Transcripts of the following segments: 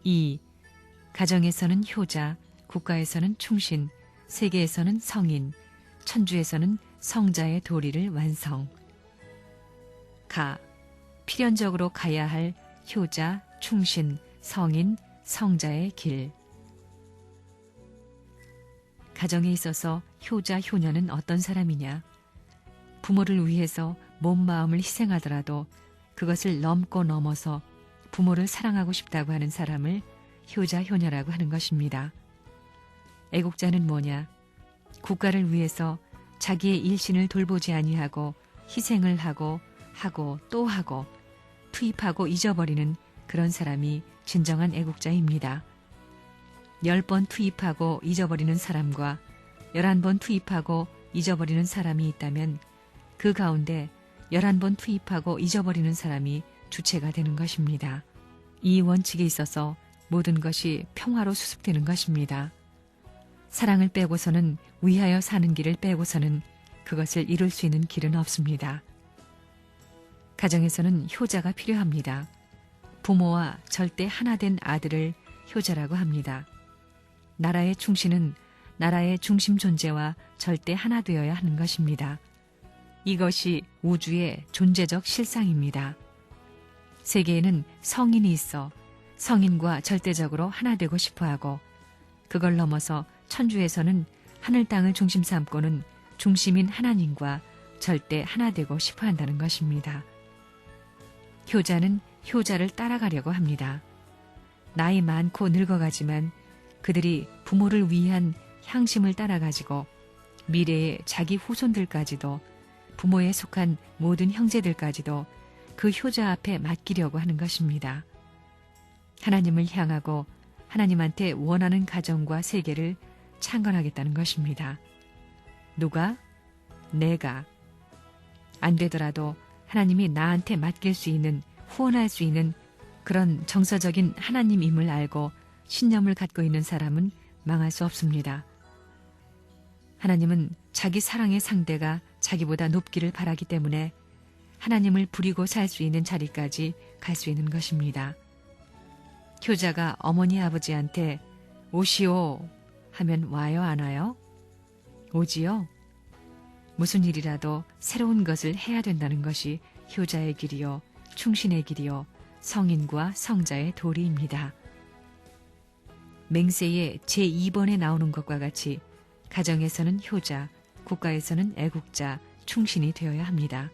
2. 가정에서는 효자, 국가에서는 충신, 세계에서는 성인, 천주에서는 성자의 도리를 완성. 가. 필연적으로 가야 할 효자, 충신, 성인, 성자의 길. 가정에 있어서 효자, 효녀는 어떤 사람이냐? 부모를 위해서 몸, 마음을 희생하더라도 그것을 넘고 넘어서 부모를 사랑하고 싶다고 하는 사람을 효자, 효녀라고 하는 것입니다. 애국자는 뭐냐? 국가를 위해서 자기의 일신을 돌보지 아니하고 희생을 하고 또 하고 투입하고 잊어버리는 그런 사람이 진정한 애국자입니다. 10번 투입하고 잊어버리는 사람과 11번 투입하고 잊어버리는 사람이 있다면 그 가운데 11번 투입하고 잊어버리는 사람이 주체가 되는 것입니다. 이 원칙에 있어서 모든 것이 평화로 수습되는 것입니다. 사랑을 빼고서는, 위하여 사는 길을 빼고서는 그것을 이룰 수 있는 길은 없습니다. 가정에서는 효자가 필요합니다. 부모와 절대 하나 된 아들을 효자라고 합니다. 나라의 충신은 나라의 중심 존재와 절대 하나 되어야 하는 것입니다. 이것이 우주의 존재적 실상입니다. 세계에는 성인이 있어 성인과 절대적으로 하나 되고 싶어하고, 그걸 넘어서 천주에서는 하늘 땅을 중심 삼고는 중심인 하나님과 절대 하나 되고 싶어한다는 것입니다. 효자는 효자를 따라가려고 합니다. 나이 많고 늙어가지만 그들이 부모를 위한 향심을 따라가지고 미래의 자기 후손들까지도, 부모에 속한 모든 형제들까지도 그 효자 앞에 맡기려고 하는 것입니다. 하나님을 향하고 하나님한테 원하는 가정과 세계를 창건하겠다는 것입니다. 누가? 내가. 안 되더라도 하나님이 나한테 맡길 수 있는, 후원할 수 있는 그런 정서적인 하나님임을 알고 신념을 갖고 있는 사람은 망할 수 없습니다. 하나님은 자기 사랑의 상대가 자기보다 높기를 바라기 때문에 하나님을 부리고 살 수 있는 자리까지 갈 수 있는 것입니다. 효자가 어머니 아버지한테 오시오 하면 와요, 안 와요? 오지요? 무슨 일이라도 새로운 것을 해야 된다는 것이 효자의 길이요, 충신의 길이요, 성인과 성자의 도리입니다. 맹세의 제2번에 나오는 것과 같이 가정에서는 효자, 국가에서는 애국자, 충신이 되어야 합니다.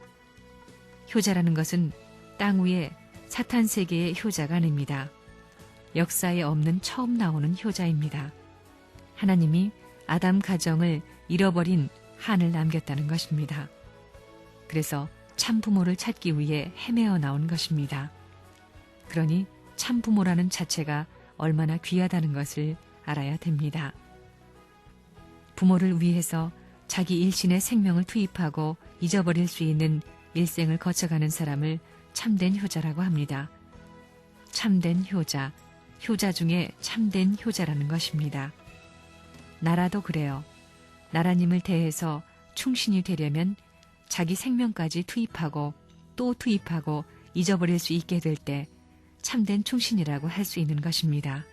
효자라는 것은 땅 위에 사탄 세계의 효자가 아닙니다. 역사에 없는 처음 나오는 효자입니다. 하나님이 아담 가정을 잃어버린 한을 남겼다는 것입니다. 그래서 참 부모를 찾기 위해 헤매어 나온 것입니다. 그러니 참 부모라는 자체가 얼마나 귀하다는 것을 알아야 됩니다. 부모를 위해서 자기 일신의 생명을 투입하고 잊어버릴 수 있는 일생을 거쳐가는 사람을 참된 효자라고 합니다. 참된 효자, 효자 중에 참된 효자라는 것입니다. 나라도 그래요. 나라님을 대해서 충신이 되려면 자기 생명까지 투입하고 또 투입하고 잊어버릴 수 있게 될 때 참된 충신이라고 할 수 있는 것입니다.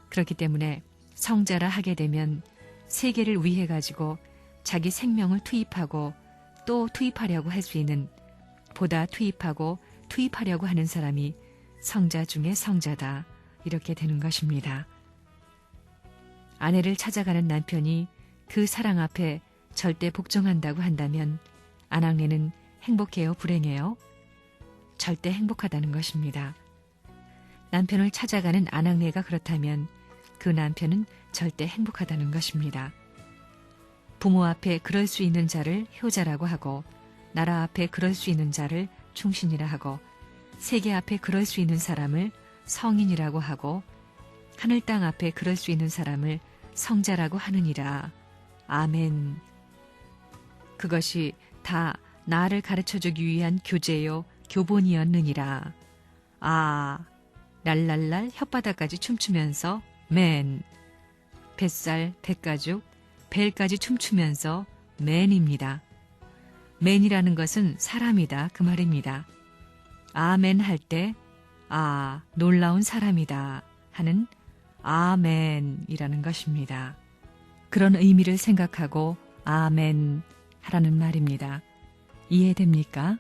그렇기 때문에 성자라 하게 되면 세계를 위해 가지고 자기 생명을 투입하고 또 투입하려고 할 수 있는, 보다 투입하고 투입하려고 하는 사람이 성자 중에 성자다, 이렇게 되는 것입니다. 아내를 찾아가는 남편이 그 사랑 앞에 절대 복종한다고 한다면 아낙네는 행복해요, 불행해요? 절대 행복하다는 것입니다. 남편을 찾아가는 아낙네가 그렇다면 그 남편은 절대 행복하다는 것입니다. 부모 앞에 그럴 수 있는 자를 효자라고 하고, 나라 앞에 그럴 수 있는 자를 충신이라 하고, 세계 앞에 그럴 수 있는 사람을 성인이라고 하고, 하늘 땅 앞에 그럴 수 있는 사람을 성자라고 하느니라. 아멘. 그것이 다 나를 가르쳐주기 위한 교제요, 교본이었느니라. 아, 랄랄랄 혓바닥까지 춤추면서 맨. 뱃살, 뱃가죽, 벨까지 춤추면서 맨입니다. 맨이라는 것은 사람이다, 그 말입니다. 아멘 할 때, 아, 놀라운 사람이다. 하는 아멘이라는 것입니다. 그런 의미를 생각하고 아멘 하라는 말입니다. 이해됩니까?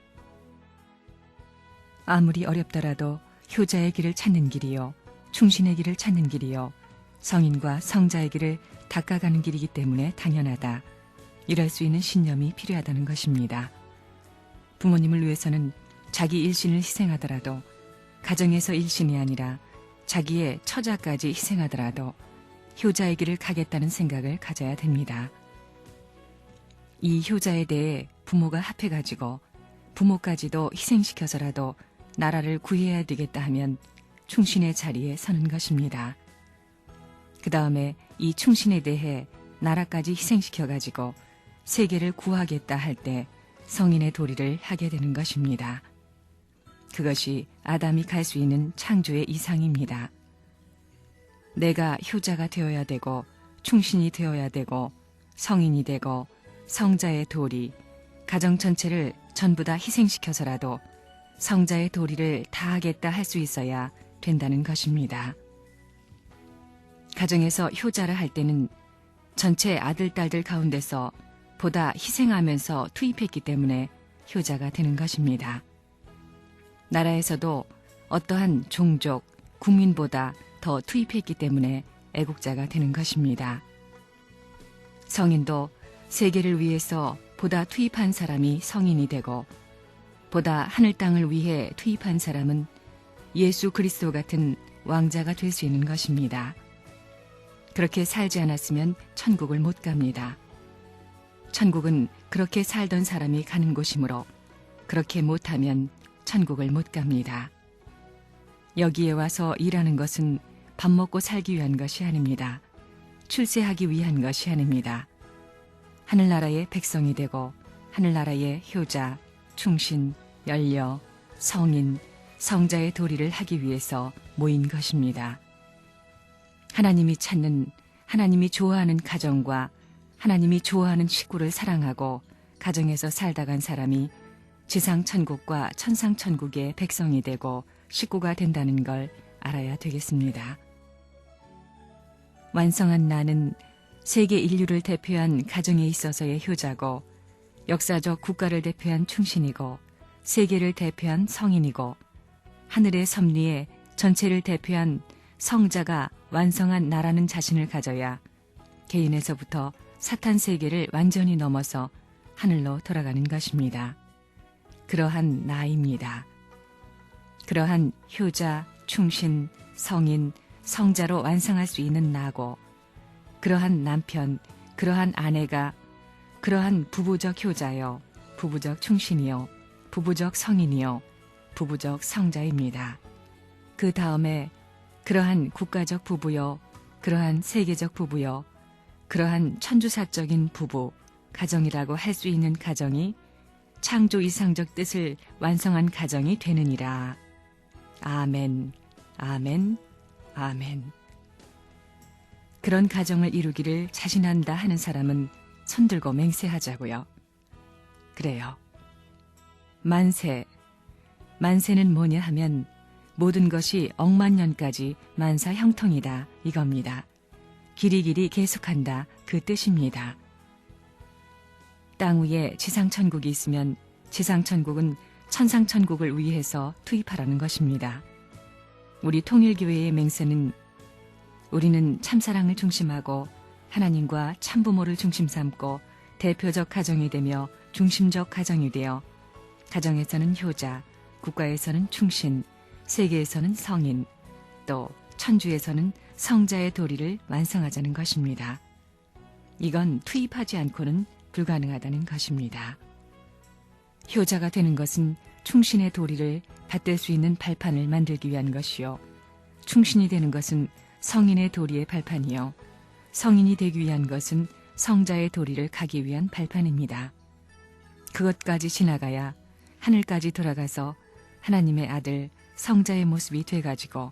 아무리 어렵더라도 효자의 길을 찾는 길이요, 충신의 길을 찾는 길이요, 성인과 성자의 길을 닦아가는 길이기 때문에 당연하다. 이럴 수 있는 신념이 필요하다는 것입니다. 부모님을 위해서는 자기 일신을 희생하더라도, 가정에서 일신이 아니라 자기의 처자까지 희생하더라도 효자의 길을 가겠다는 생각을 가져야 됩니다. 이 효자에 대해 부모가 합해가지고 부모까지도 희생시켜서라도 나라를 구해야 되겠다 하면 충신의 자리에 서는 것입니다. 그 다음에 이 충신에 대해 나라까지 희생시켜가지고 세계를 구하겠다 할 때 성인의 도리를 하게 되는 것입니다. 그것이 아담이 갈 수 있는 창조의 이상입니다. 내가 효자가 되어야 되고 충신이 되어야 되고 성인이 되고 성자의 도리, 가정 전체를 전부 다 희생시켜서라도 성자의 도리를 다하겠다 할 수 있어야 된다는 것입니다. 가정에서 효자를 할 때는 전체 아들, 딸들 가운데서 보다 희생하면서 투입했기 때문에 효자가 되는 것입니다. 나라에서도 어떠한 종족, 국민보다 더 투입했기 때문에 애국자가 되는 것입니다. 성인도 세계를 위해서 보다 투입한 사람이 성인이 되고, 보다 하늘 땅을 위해 투입한 사람은 예수 그리스도 같은 왕자가 될 수 있는 것입니다. 그렇게 살지 않았으면 천국을 못 갑니다. 천국은 그렇게 살던 사람이 가는 곳이므로 그렇게 못하면 천국을 못 갑니다. 여기에 와서 일하는 것은 밥 먹고 살기 위한 것이 아닙니다. 출세하기 위한 것이 아닙니다. 하늘나라의 백성이 되고 하늘나라의 효자, 충신, 연려, 성인, 성자의 도리를 하기 위해서 모인 것입니다. 하나님이 찾는, 하나님이 좋아하는 가정과 하나님이 좋아하는 식구를 사랑하고 가정에서 살다 간 사람이 지상천국과 천상천국의 백성이 되고 식구가 된다는 걸 알아야 되겠습니다. 완성한 나는 세계 인류를 대표한 가정에 있어서의 효자고, 역사적 국가를 대표한 충신이고, 세계를 대표한 성인이고, 하늘의 섭리에 전체를 대표한 성자가 완성한 나라는 자신을 가져야 개인에서부터 사탄 세계를 완전히 넘어서 하늘로 돌아가는 것입니다. 그러한 나입니다. 그러한 효자, 충신, 성인, 성자로 완성할 수 있는 나고, 그러한 남편, 그러한 아내가 그러한 부부적 효자요, 부부적 충신이요, 부부적 성인이요, 부부적 성자입니다. 그 다음에 그러한 국가적 부부요, 그러한 세계적 부부요, 그러한 천주사적인 부부, 가정이라고 할 수 있는 가정이 창조 이상적 뜻을 완성한 가정이 되느니라. 아멘, 아멘, 아멘. 그런 가정을 이루기를 자신한다 하는 사람은 손들고 맹세하자고요. 그래요. 만세. 만세는 뭐냐 하면 모든 것이 억만년까지 만사 형통이다 이겁니다. 길이길이 계속한다 그 뜻입니다. 땅 위에 지상천국이 있으면 지상천국은 천상천국을 위해서 투입하라는 것입니다. 우리 통일교회의 맹세는 우리는 참사랑을 중심하고 하나님과 참부모를 중심 삼고 대표적 가정이 되며 중심적 가정이 되어 가정에서는 효자, 국가에서는 충신, 세계에서는 성인, 또 천주에서는 성자의 도리를 완성하자는 것입니다. 이건 투입하지 않고는 불가능하다는 것입니다. 효자가 되는 것은 충신의 도리를 받들 수 있는 발판을 만들기 위한 것이요, 충신이 되는 것은 성인의 도리의 발판이요, 성인이 되기 위한 것은 성자의 도리를 가기 위한 발판입니다. 그것까지 지나가야 하늘까지 돌아가서 하나님의 아들 성자의 모습이 돼가지고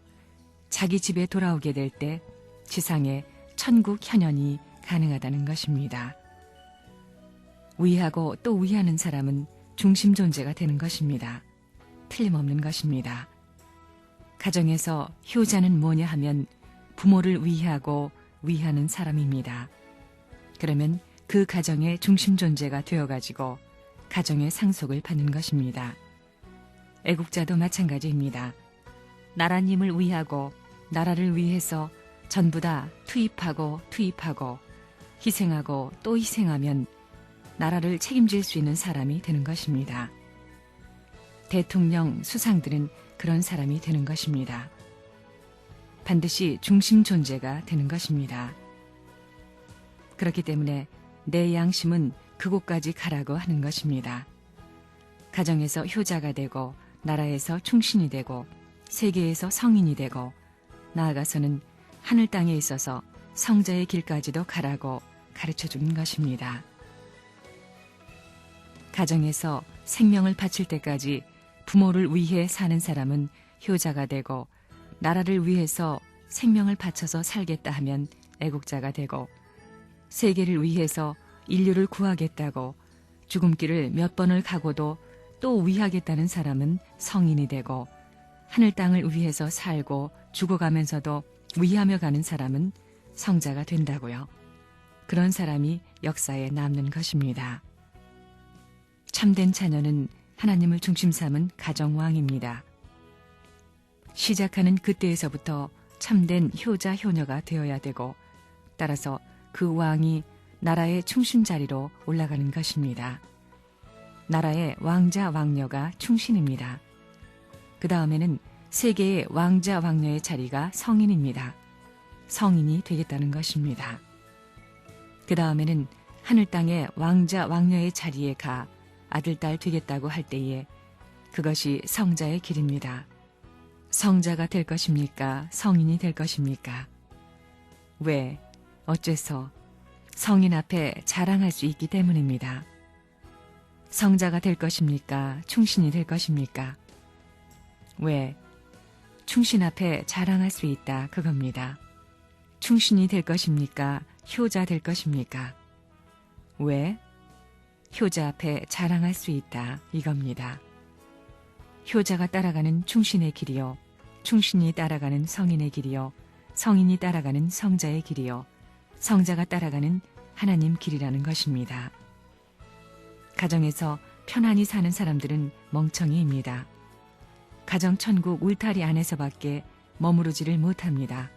자기 집에 돌아오게 될 때 지상에 천국 현현이 가능하다는 것입니다. 위하고 또 위하는 사람은 중심 존재가 되는 것입니다. 틀림없는 것입니다. 가정에서 효자는 뭐냐 하면 부모를 위하고 위하는 사람입니다. 그러면 그 가정의 중심 존재가 되어가지고 가정의 상속을 받는 것입니다. 애국자도 마찬가지입니다. 나라님을 위하고 나라를 위해서 전부 다 투입하고 희생하고 또 희생하면 나라를 책임질 수 있는 사람이 되는 것입니다. 대통령, 수상들은 그런 사람이 되는 것입니다. 반드시 중심 존재가 되는 것입니다. 그렇기 때문에 내 양심은 그곳까지 가라고 하는 것입니다. 가정에서 효자가 되고 나라에서 충신이 되고 세계에서 성인이 되고 나아가서는 하늘 땅에 있어서 성자의 길까지도 가라고 가르쳐주는 것입니다. 가정에서 생명을 바칠 때까지 부모를 위해 사는 사람은 효자가 되고 나라를 위해서 생명을 바쳐서 살겠다 하면 애국자가 되고 세계를 위해서 인류를 구하겠다고 죽음길을 몇 번을 가고도 또 위하겠다는 사람은 성인이 되고 하늘 땅을 위해서 살고 죽어가면서도 위하며 가는 사람은 성자가 된다고요. 그런 사람이 역사에 남는 것입니다. 참된 자녀는 하나님을 중심 삼은 가정왕입니다. 시작하는 그때에서부터 참된 효자 효녀가 되어야 되고 따라서 그 왕이 나라의 충신 자리로 올라가는 것입니다. 나라의 왕자 왕녀가 충신입니다. 그 다음에는 세계의 왕자 왕녀의 자리가 성인입니다. 성인이 되겠다는 것입니다. 그 다음에는 하늘 땅의 왕자 왕녀의 자리에 가 아들, 딸 되겠다고 할 때에 그것이 성자의 길입니다. 성자가 될 것입니까? 성인이 될 것입니까? 왜? 어째서? 성인 앞에 자랑할 수 있기 때문입니다. 성자가 될 것입니까? 충신이 될 것입니까? 왜? 충신 앞에 자랑할 수 있다 그겁니다. 충신이 될 것입니까? 효자 될 것입니까? 왜? 효자 앞에 자랑할 수 있다 이겁니다. 효자가 따라가는 충신의 길이요, 충신이 따라가는 성인의 길이요, 성인이 따라가는 성자의 길이요, 성자가 따라가는 하나님 길이라는 것입니다. 가정에서 편안히 사는 사람들은 멍청이입니다. 가정천국 울타리 안에서밖에 머무르지를 못합니다.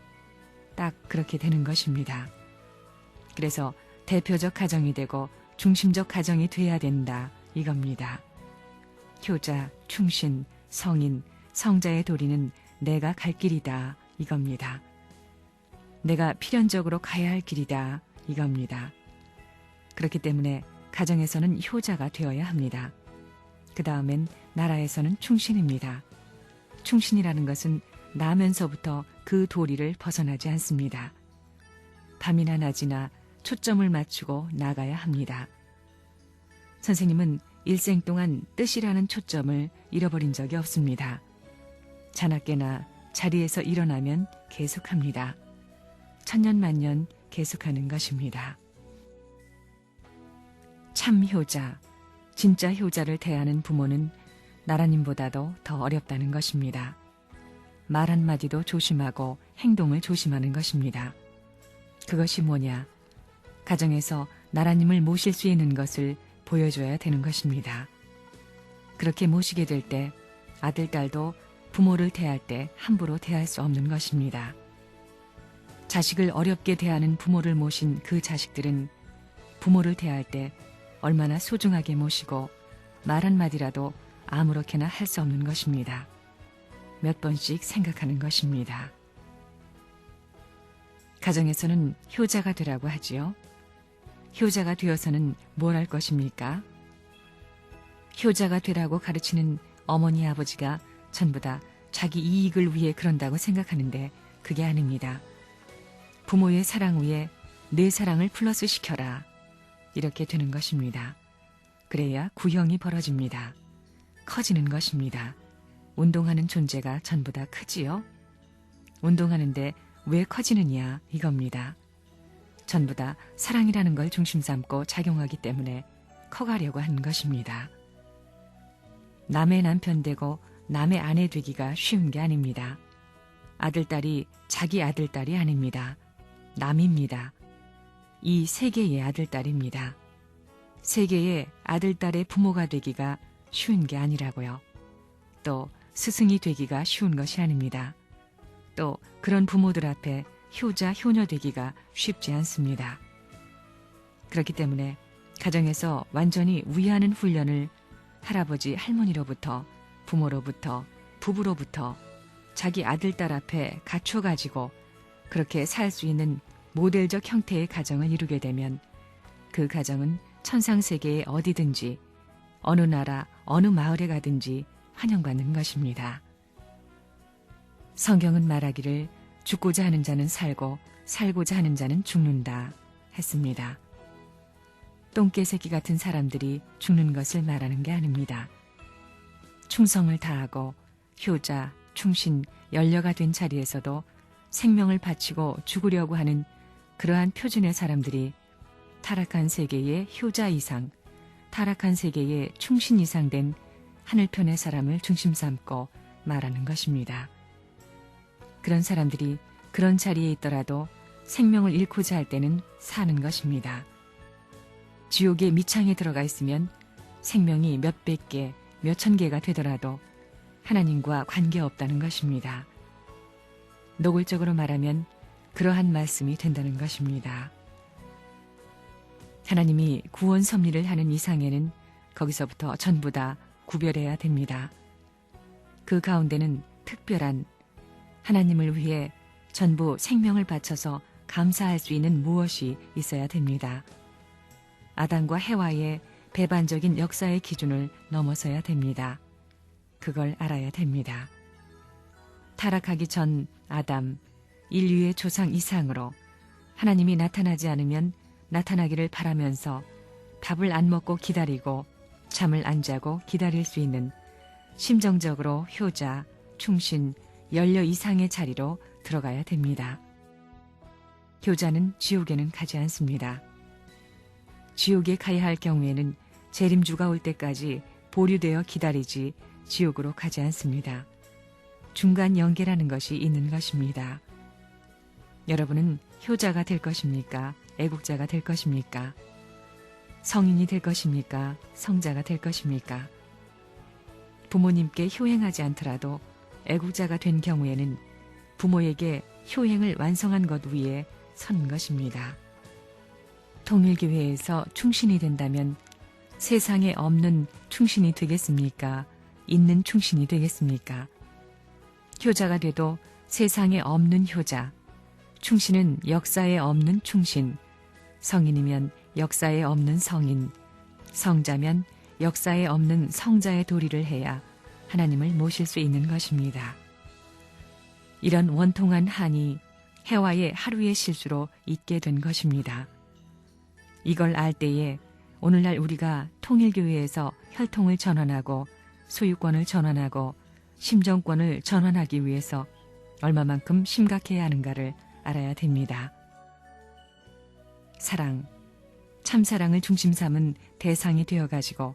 딱 그렇게 되는 것입니다. 그래서 대표적 가정이 되고 중심적 가정이 돼야 된다 이겁니다. 효자, 충신, 성인, 성자의 도리는 내가 갈 길이다 이겁니다. 내가 필연적으로 가야 할 길이다 이겁니다. 그렇기 때문에 가정에서는 효자가 되어야 합니다. 그 다음엔 나라에서는 충신입니다. 충신이라는 것은 나면서부터 그 도리를 벗어나지 않습니다. 밤이나 낮이나 초점을 맞추고 나가야 합니다. 선생님은 일생 동안 뜻이라는 초점을 잃어버린 적이 없습니다. 자나깨나 자리에서 일어나면 계속합니다. 천년만년 계속하는 것입니다. 참 효자, 진짜 효자를 대하는 부모는 나라님보다도 더 어렵다는 것입니다. 말 한마디도 조심하고 행동을 조심하는 것입니다. 그것이 뭐냐? 가정에서 나라님을 모실 수 있는 것을 보여줘야 되는 것입니다. 그렇게 모시게 될 때 아들, 딸도 부모를 대할 때 함부로 대할 수 없는 것입니다. 자식을 어렵게 대하는 부모를 모신 그 자식들은 부모를 대할 때 얼마나 소중하게 모시고 말 한마디라도 아무렇게나 할 수 없는 것입니다. 몇 번씩 생각하는 것입니다. 가정에서는 효자가 되라고 하지요. 효자가 되어서는 뭘 할 것입니까? 효자가 되라고 가르치는 어머니 아버지가 전부 다 자기 이익을 위해 그런다고 생각하는데 그게 아닙니다. 부모의 사랑 위에 내 사랑을 플러스 시켜라. 이렇게 되는 것입니다. 그래야 구형이 벌어집니다. 커지는 것입니다. 운동하는 존재가 전부 다 크지요? 운동하는데 왜 커지느냐 이겁니다. 전부 다 사랑이라는 걸 중심 삼고 작용하기 때문에 커가려고 하는 것입니다. 남의 남편 되고 남의 아내 되기가 쉬운 게 아닙니다. 아들딸이 자기 아들딸이 아닙니다. 남입니다. 이 세계의 아들딸입니다. 세계의 아들딸의 부모가 되기가 쉬운 게 아니라고요. 또 스승이 되기가 쉬운 것이 아닙니다. 또 그런 부모들 앞에 효자, 효녀 되기가 쉽지 않습니다. 그렇기 때문에 가정에서 완전히 위하는 훈련을 할아버지, 할머니로부터, 부모로부터, 부부로부터 자기 아들딸 앞에 갖춰가지고 그렇게 살 수 있는 모델적 형태의 가정을 이루게 되면 그 가정은 천상세계에 어디든지 어느 나라, 어느 마을에 가든지 환영받는 것입니다. 성경은 말하기를 죽고자 하는 자는 살고 살고자 하는 자는 죽는다 했습니다. 똥개새끼 같은 사람들이 죽는 것을 말하는 게 아닙니다. 충성을 다하고 효자, 충신, 연려가 된 자리에서도 생명을 바치고 죽으려고 하는 그러한 표준의 사람들이 타락한 세계의 효자 이상, 타락한 세계의 충신 이상 된 하늘편의 사람을 중심 삼고 말하는 것입니다. 그런 사람들이 그런 자리에 있더라도 생명을 잃고자 할 때는 사는 것입니다. 지옥의 밑창에 들어가 있으면 생명이 몇백 개, 몇천 개가 되더라도 하나님과 관계없다는 것입니다. 노골적으로 말하면 그러한 말씀이 된다는 것입니다. 하나님이 구원 섭리를 하는 이상에는 거기서부터 전부 다 구별해야 됩니다. 그 가운데는 특별한 하나님을 위해 전부 생명을 바쳐서 감사할 수 있는 무엇이 있어야 됩니다. 아담과 해와의 배반적인 역사의 기준을 넘어서야 됩니다. 그걸 알아야 됩니다. 타락하기 전 아담, 인류의 조상 이상으로 하나님이 나타나지 않으면 나타나기를 바라면서 밥을 안 먹고 기다리고 잠을 안 자고 기다릴 수 있는 심정적으로 효자, 충신, 연려 이상의 자리로 들어가야 됩니다. 효자는 지옥에는 가지 않습니다. 지옥에 가야 할 경우에는 재림주가 올 때까지 보류되어 기다리지 지옥으로 가지 않습니다. 중간 연계라는 것이 있는 것입니다. 여러분은 효자가 될 것입니까? 애국자가 될 것입니까? 성인이 될 것입니까? 성자가 될 것입니까? 부모님께 효행하지 않더라도 애국자가 된 경우에는 부모에게 효행을 완성한 것 위에 서는 것입니다. 통일교회에서 충신이 된다면 세상에 없는 충신이 되겠습니까? 있는 충신이 되겠습니까? 효자가 돼도 세상에 없는 효자, 충신은 역사에 없는 충신, 성인이면 역사에 없는 성인, 성자면 역사에 없는 성자의 도리를 해야 하나님을 모실 수 있는 것입니다. 이런 원통한 한이 해와의 하루의 실수로 있게 된 것입니다. 이걸 알 때에 오늘날 우리가 통일교회에서 혈통을 전환하고 소유권을 전환하고 심정권을 전환하기 위해서 얼마만큼 심각해야 하는가를 알아야 됩니다. 사랑, 참사랑을 중심 삼은 대상이 되어가지고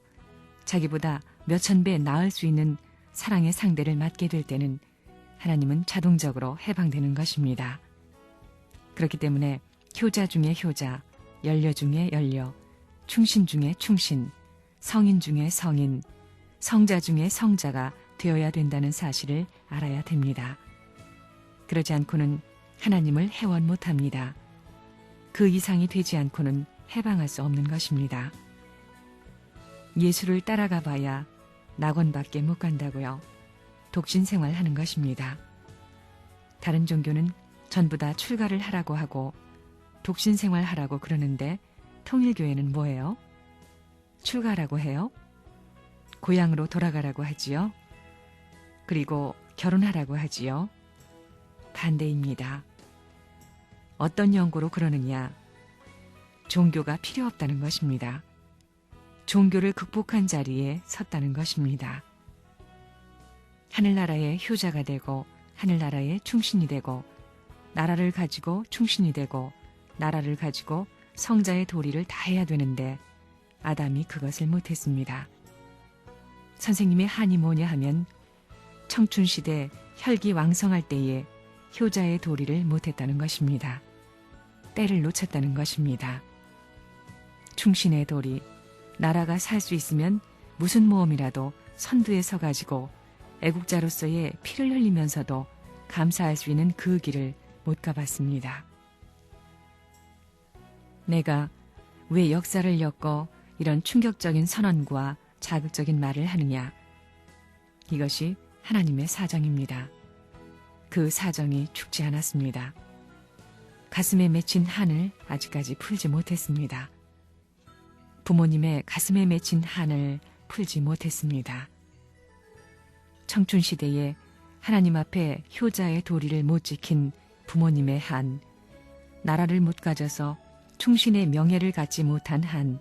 자기보다 몇천 배 나을 수 있는 사랑의 상대를 맡게 될 때는 하나님은 자동적으로 해방되는 것입니다. 그렇기 때문에 효자 중에 효자, 연려 중에 연려, 충신 중에 충신, 성인 중에 성인, 성자 중에 성자가 되어야 된다는 사실을 알아야 됩니다. 그러지 않고는 하나님을 회원 못합니다. 그 이상이 되지 않고는 해방할 수 없는 것입니다. 예수를 따라가 봐야 낙원밖에 못 간다고요. 독신 생활하는 것입니다. 다른 종교는 전부 다 출가를 하라고 하고 독신 생활하라고 그러는데 통일교회는 뭐예요? 출가라고 해요? 고향으로 돌아가라고 하지요? 그리고 결혼하라고 하지요? 반대입니다. 어떤 연고로 그러느냐? 종교가 필요 없다는 것입니다. 종교를 극복한 자리에 섰다는 것입니다. 하늘나라의 효자가 되고 하늘나라의 충신이 되고 나라를 가지고 충신이 되고 나라를 가지고 성자의 도리를 다해야 되는데 아담이 그것을 못했습니다. 선생님의 한이 뭐냐 하면 청춘시대 혈기왕성할 때에 효자의 도리를 못했다는 것입니다. 때를 놓쳤다는 것입니다. 충신의 도리, 나라가 살 수 있으면 무슨 모험이라도 선두에 서가지고 애국자로서의 피를 흘리면서도 감사할 수 있는 그 길을 못 가봤습니다. 내가 왜 역사를 엮어 이런 충격적인 선언과 자극적인 말을 하느냐? 이것이 하나님의 사정입니다. 그 사정이 죽지 않았습니다. 가슴에 맺힌 한을 아직까지 풀지 못했습니다. 부모님의 가슴에 맺힌 한을 풀지 못했습니다. 청춘시대에 하나님 앞에 효자의 도리를 못 지킨 부모님의 한, 나라를 못 가져서 충신의 명예를 갖지 못한 한,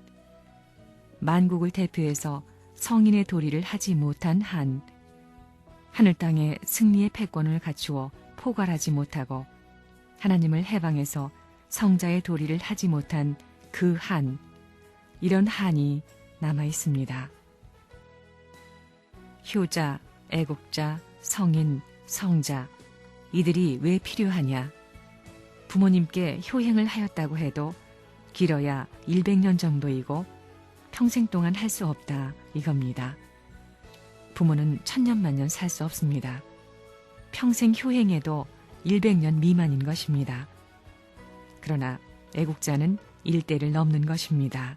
만국을 대표해서 성인의 도리를 하지 못한 한, 하늘 땅에 승리의 패권을 갖추어 포괄하지 못하고 하나님을 해방해서 성자의 도리를 하지 못한 그 한, 이런 한이 남아 있습니다. 효자, 애국자, 성인, 성자, 이들이 왜 필요하냐? 부모님께 효행을 하였다고 해도 길어야 100년 정도이고 평생 동안 할 수 없다 이겁니다. 부모는 천년만년 살 수 없습니다. 평생 효행해도 100년 미만인 것입니다. 그러나 애국자는 1대를 넘는 것입니다.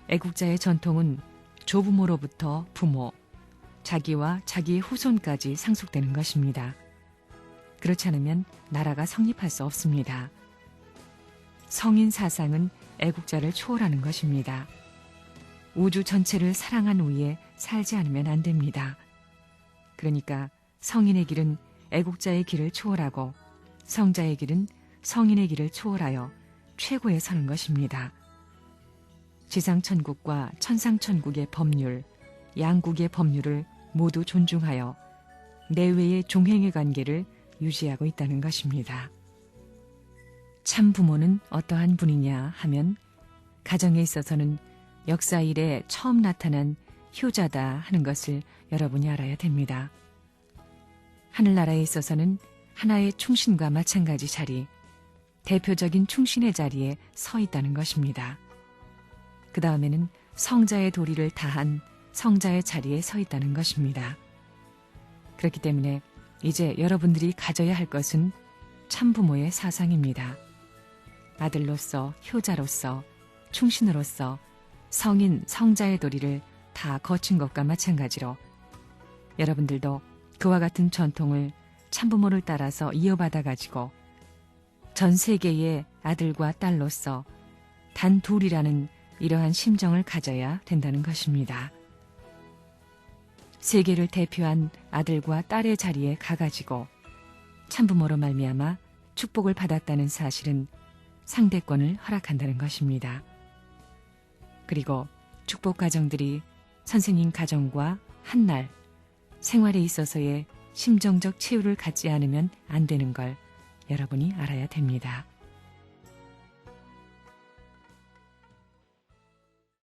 애국자의 전통은 조부모로부터 부모, 자기와 자기의 후손까지 상속되는 것입니다. 그렇지 않으면 나라가 성립할 수 없습니다. 성인 사상은 애국자를 초월하는 것입니다. 우주 전체를 사랑한 후에 살지 않으면 안 됩니다. 그러니까 성인의 길은 애국자의 길을 초월하고 성자의 길은 성인의 길을 초월하여 최고에 서는 것입니다. 지상천국과 천상천국의 법률, 양국의 법률을 모두 존중하여 내외의 종행의 관계를 유지하고 있다는 것입니다. 참 부모는 어떠한 분이냐 하면 가정에 있어서는 역사 이래 처음 나타난 효자다 하는 것을 여러분이 알아야 됩니다. 하늘나라에 있어서는 하나의 충신과 마찬가지 자리, 대표적인 충신의 자리에 서 있다는 것입니다. 그 다음에는 성자의 도리를 다한 성자의 자리에 서 있다는 것입니다. 그렇기 때문에 이제 여러분들이 가져야 할 것은 참부모의 사상입니다. 아들로서, 효자로서, 충신으로서 성인, 성자의 도리를 다 거친 것과 마찬가지로 여러분들도 그와 같은 전통을 참부모를 따라서 이어받아 가지고 전 세계의 아들과 딸로서 단 둘이라는 이러한 심정을 가져야 된다는 것입니다. 세계를 대표한 아들과 딸의 자리에 가가지고 참부모로 말미암아 축복을 받았다는 사실은 상대권을 허락한다는 것입니다. 그리고 축복 가정들이 선생님 가정과 한날 생활에 있어서의 심정적 체유를 갖지 않으면 안 되는 걸 여러분이 알아야 됩니다.